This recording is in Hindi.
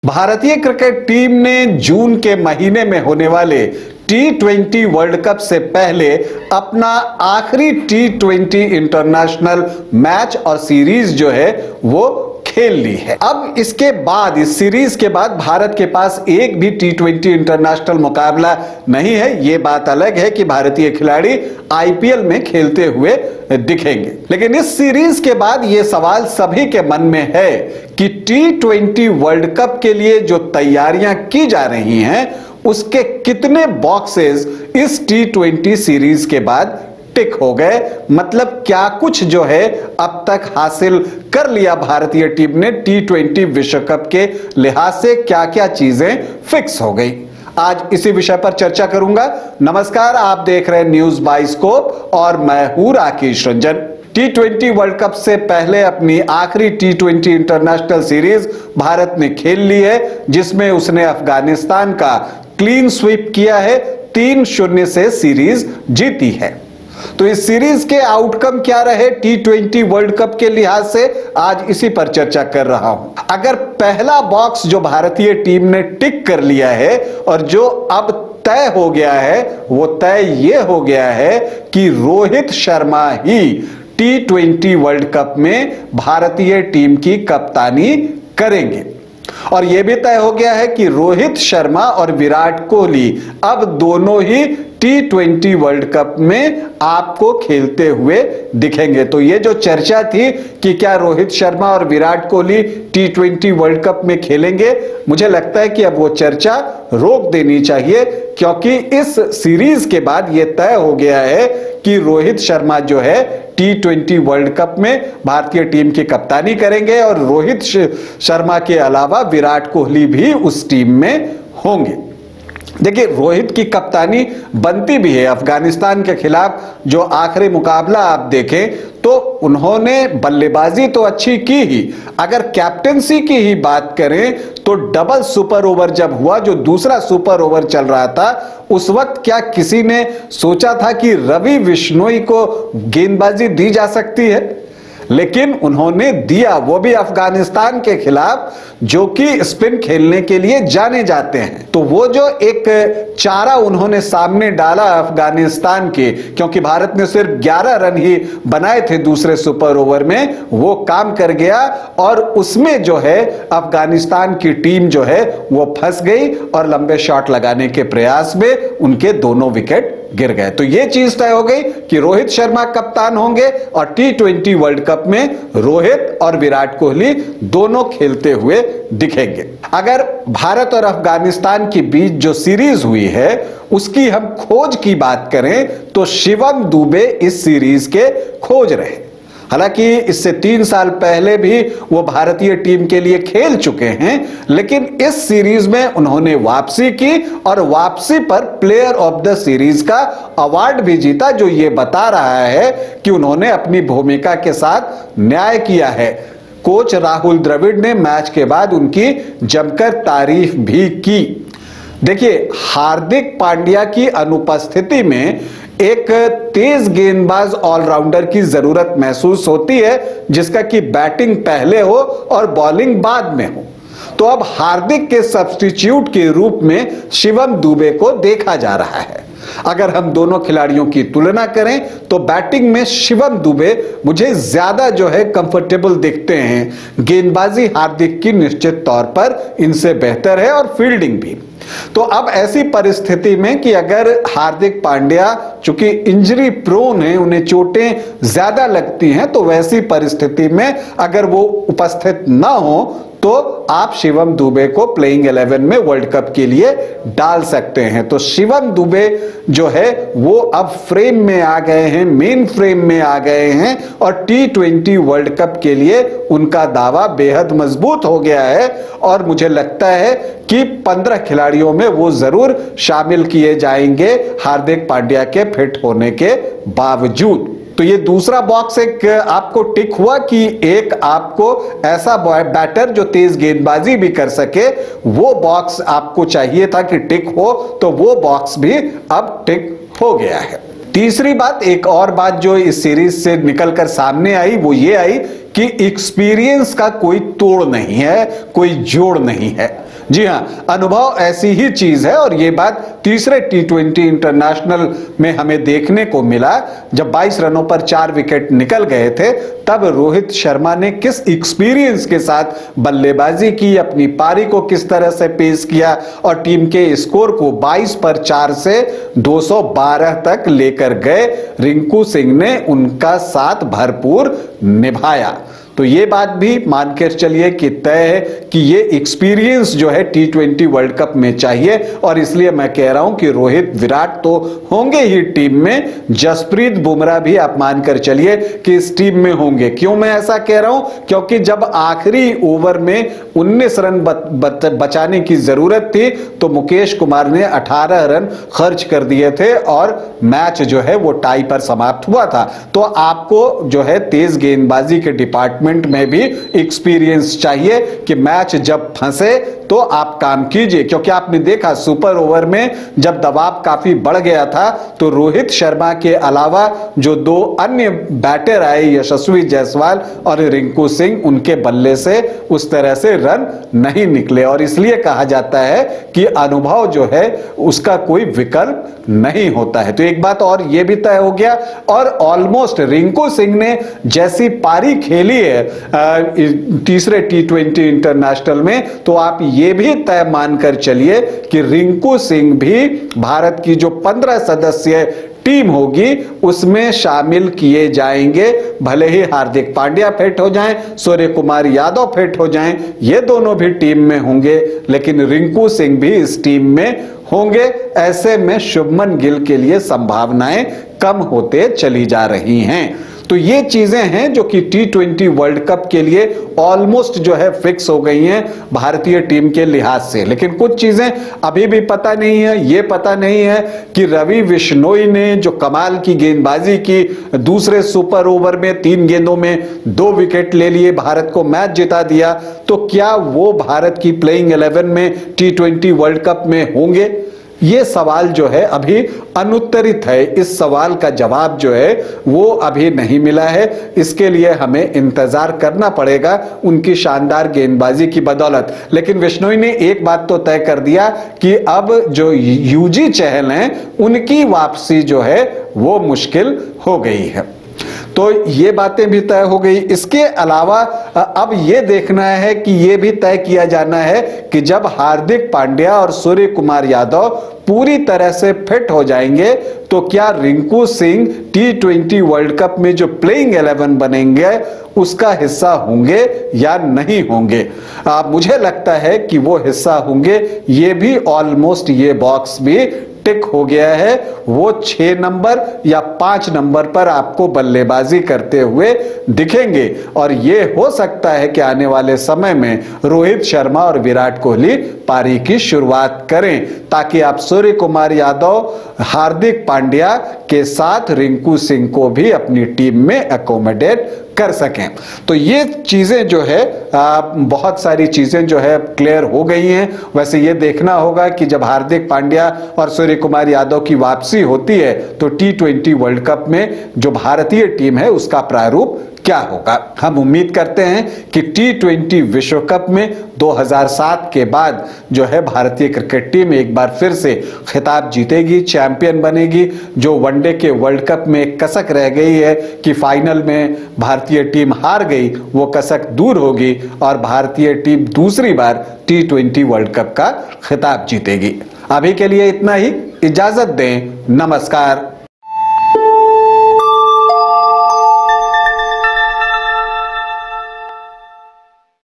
भारतीय क्रिकेट टीम ने जून के महीने में होने वाले T20 वर्ल्ड कप से पहले अपना आखिरी T20 इंटरनेशनल मैच और सीरीज जो है वो खेल ली है। अब इसके बाद, इस सीरीज के बाद भारत के पास एक भी T20 इंटरनेशनल मुकाबला नहीं है। यह बात अलग है कि भारतीय खिलाड़ी IPL में खेलते हुए दिखेंगे, लेकिन इस सीरीज के बाद यह सवाल सभी के मन में है कि T20 वर्ल्ड कप के लिए जो तैयारियां की जा रही हैं उसके कितने बॉक्सेस इस T20 सीरीज के बाद टिक हो गए। मतलब क्या कुछ जो है अब तक हासिल कर लिया भारतीय टीम ने T20 विश्व कप के लिहाज से, क्या क्या चीजें फिक्स हो गई। आज इसी विषय पर चर्चा करूंगा। नमस्कार, आप देख रहे हैं न्यूज बाइस्कोप और मैं हूं Rakesh Ranjan. T20 world cup से पहले अपनी आखिरी T20 इंटरनेशनल सीरीज भारत ने खेल ली है, जिसमें उसने अफगानिस्तान का क्लीन स्वीप किया है, 3-0 से सीरीज जीती है। तो इस सीरीज के आउटकम क्या रहे T20 वर्ल्ड कप के लिहाज से, आज इसी पर चर्चा कर रहा हूं। अगर पहला बॉक्स जो भारतीय टीम ने टिक कर लिया है और जो अब तय हो गया है, वो तय ये हो गया है कि रोहित शर्मा ही T20 वर्ल्ड कप में भारतीय टीम की कप्तानी करेंगे। और यह भी तय हो गया है कि रोहित शर्मा और विराट कोहली अब दोनों ही T20 वर्ल्ड कप में आपको खेलते हुए दिखेंगे। तो ये जो चर्चा थी कि क्या रोहित शर्मा और Virat Kohli T20 world cup में खेलेंगे, मुझे लगता है कि अब वो चर्चा रोक देनी चाहिए, क्योंकि इस सीरीज के बाद यह तय हो गया है कि रोहित शर्मा जो है T20 वर्ल्ड कप में भारतीय टीम की कप्तानी करेंगे और रोहित शर्मा के अलावा विराट कोहली भी उस टीम में होंगे। देखिए, रोहित की कप्तानी बनती भी है। अफगानिस्तान के खिलाफ जो आखिरी मुकाबला आप देखें तो उन्होंने बल्लेबाजी तो अच्छी की ही, अगर कैप्टेंसी की ही बात करें तो डबल सुपर ओवर जब हुआ, जो दूसरा सुपर ओवर चल रहा था, उस वक्त क्या किसी ने सोचा था कि रवि बिश्नोई को गेंदबाजी दी जा सकती है? लेकिन उन्होंने दिया, वो भी अफगानिस्तान के खिलाफ, जो कि स्पिन खेलने के लिए जाने जाते हैं। तो वो जो एक चारा उन्होंने सामने डाला अफगानिस्तान के, क्योंकि भारत ने सिर्फ 11 रन ही बनाए थे दूसरे सुपर ओवर में, वो काम कर गया और उसमें जो है अफगानिस्तान की टीम जो है वो फंस गई और लंबे शॉट लगाने के प्रयास में उनके दोनों विकेट गिर गए। तो यह चीज तय हो गई कि रोहित शर्मा कप्तान होंगे और T20 वर्ल्ड कप में रोहित और विराट कोहली दोनों खेलते हुए दिखेंगे। अगर भारत और अफगानिस्तान के बीच जो सीरीज हुई है उसकी हम खोज की बात करें तो शिवम दुबे इस सीरीज के खोज रहे। हालांकि इससे 3 साल पहले भी वो भारतीय टीम के लिए खेल चुके हैं, लेकिन इस सीरीज में उन्होंने वापसी की और वापसी पर प्लेयर ऑफ द सीरीज का अवार्ड भी जीता, जो ये बता रहा है कि उन्होंने अपनी भूमिका के साथ न्याय किया है। कोच राहुल द्रविड़ ने मैच के बाद उनकी जमकर तारीफ भी की। देखिए, हार्दिक पांड्या की अनुपस्थिति में एक तेज गेंदबाज ऑलराउंडर की जरूरत महसूस होती है, जिसका कि बैटिंग पहले हो और बॉलिंग बाद में हो। तो अब हार्दिक के सब्स्टिट्यूट के रूप में शिवम दुबे को देखा जा रहा है। अगर हम दोनों खिलाड़ियों की तुलना करें तो बैटिंग में शिवम दुबे मुझे ज्यादा जो है कंफर्टेबल दिखते हैं। गेंदबाजी हार्दिक की निश्चित तौर पर इनसे बेहतर है और फील्डिंग भी। तो अब ऐसी परिस्थिति में कि अगर हार्दिक पांड्या चूंकि इंजरी प्रोन है, उन्हें चोटें ज्यादा लगती हैं, तो वैसी परिस्थिति में अगर वो उपस्थित ना हो तो आप शिवम दुबे को प्लेइंग 11 में वर्ल्ड कप के लिए डाल सकते हैं। तो शिवम दुबे जो है वो अब फ्रेम में आ गए हैं, मेन फ्रेम में आ गए हैं और T20 वर्ल्ड कप के लिए उनका दावा बेहद मजबूत हो गया है और मुझे लगता है कि 15 खिलाड़ियों में वो जरूर शामिल किए जाएंगे हार्दिक पांड्या के फिट होने के बावजूद। तो ये दूसरा बॉक्स एक आपको टिक हुआ कि एक आपको ऐसा बैटर जो तेज गेंदबाजी भी कर सके, वो बॉक्स आपको चाहिए था कि टिक हो, तो वो बॉक्स भी अब टिक हो गया है। तीसरी बात, एक और बात जो इस सीरीज से निकलकर सामने आई वो ये आई कि एक्सपीरियंस का कोई तोड़ नहीं है, कोई जोड़ नहीं है। जी हां, अनुभव ऐसी ही चीज है और ये बात तीसरे T20 इंटरनेशनल में हमें देखने को मिला। जब 22 रनों पर 4 विकेट निकल गए थे, तब रोहित शर्मा ने किस एक्सपीरियंस के साथ बल्लेबाजी की, अपनी पारी को किस तरह से पेश किया और टीम के स्कोर को 22 पर 4 से 212 तक लेकर गए। रिंकू सिंह ने उनका साथ भरपूर निभाया। तो ये बात भी मान कर चलिए कि तय है कि ये एक्सपीरियंस जो है T20 वर्ल्ड कप में चाहिए और इसलिए मैं कह रहा हूं कि रोहित विराट तो होंगे ही टीम में, जसप्रीत बुमराह भी आप मान कर चलिए कि इस टीम में होंगे। क्यों मैं ऐसा कह रहा हूं? क्योंकि जब आखिरी ओवर में 19 रन बचाने की जरूरत थी तो मुकेश कुमार ने 18 रन खर्च कर दिए थे और मैच जो है वो टाई पर समाप्त हुआ था। तो आपको जो है तेज गेंदबाजी के डिपार्टमेंट में भी एक्सपीरियंस चाहिए कि मैच जब फंसे तो आप काम कीजिए। क्योंकि आपने देखा सुपर ओवर में जब दबाव काफी बढ़ गया था तो रोहित शर्मा के अलावा जो 2 अन्य बैटर आए, यशस्वी जायसवाल और रिंकू सिंह, उनके बल्ले से उस तरह से रन नहीं निकले और इसलिए कहा जाता है कि अनुभव जो है उसका कोई विकल्प नहीं होता है। तो एक बात और यह भी तय हो गया और ऑलमोस्ट रिंकू सिंह ने जैसी पारी खेली है तीसरे T20 इंटरनेशनल में, तो आप ये भी तय मानकर चलिए कि रिंकू सिंह भी भारत की जो 15 सदस्यीय टीम होगी उसमें शामिल किए जाएंगे। भले ही हार्दिक पांड्या फिट हो जाएं, सूर्य कुमार यादव फिट हो जाएं, ये दोनों भी टीम में होंगे, लेकिन रिंकू सिंह भी इस टीम में होंगे। ऐसे में शुभमन गिल के लिए संभावनाएं कम होते चली जा रही हैं। तो ये चीजें हैं जो कि T20 वर्ल्ड कप के लिए ऑलमोस्ट जो है फिक्स हो गई हैं भारतीय टीम के लिहाज से। लेकिन कुछ चीजें अभी भी पता नहीं है। ये पता नहीं है कि रवि बिश्नोई ने जो कमाल की गेंदबाजी की, दूसरे सुपर ओवर में 3 गेंदों में 2 विकेट ले लिए, भारत को मैच जिता दिया, तो क्या वो भारत की प्लेइंग 11 में T20 वर्ल्ड कप में होंगे? ये सवाल जो है अभी अनुत्तरित है। इस सवाल का जवाब जो है वो अभी नहीं मिला है। इसके लिए हमें इंतजार करना पड़ेगा उनकी शानदार गेंदबाजी की बदौलत। लेकिन बिश्नोई ने एक बात तो तय कर दिया कि अब जो यूजी चहल हैं उनकी वापसी जो है वो मुश्किल हो गई है। तो ये बातें भी तय हो गई। इसके अलावा अब ये देखना है कि ये भी तय किया जाना है कि जब हार्दिक पांड्या और सूर्य कुमार यादव पूरी तरह से फिट हो जाएंगे तो क्या Rinku Singh T20 world cup में जो प्लेइंग 11 बनेंगे उसका हिस्सा होंगे या नहीं होंगे। मुझे लगता है कि वो हिस्सा होंगे। ये भी ऑलमोस्ट ये बॉक्स भी टिक हो गया है। वो 6 नंबर या 5 नंबर पर आपको बल्लेबाजी करते हुए दिखेंगे और ये हो सकता है कि आने वाले समय में रोहित शर्मा और विराट कोहली पारी की शुरुआत करें ताकि आप सूर्य कुमार यादव, हार्दिक पांड्या के साथ रिंकू सिंह को भी अपनी टीम में एकोमोडेट कर सकें। तो ये चीजें जो है बहुत सारी चीजें जो है क्लियर हो गई हैं। वैसे ये देखना होगा कि जब हार्दिक पांड्या और सूर्य कुमार यादव की वापसी होती है तो T20 वर्ल्ड कप में जो भारतीय टीम है उसका प्रारूप क्या होगा। हम उम्मीद करते हैं कि T20 विश्व कप में 2007 के बाद जो है भारतीय क्रिकेट टीम एक बार फिर से खिताब जीतेगी, चैंपियन बनेगी। जो वनडे के वर्ल्ड कप में एक कसक रह गई है कि फाइनल में भारतीय टीम हार गई, वो कसक दूर होगी और भारतीय टीम दूसरी बार T20 वर्ल्ड कप का खिताब जीतेगी। अभी के लिए इतना ही, इजाजत दें, नमस्कार।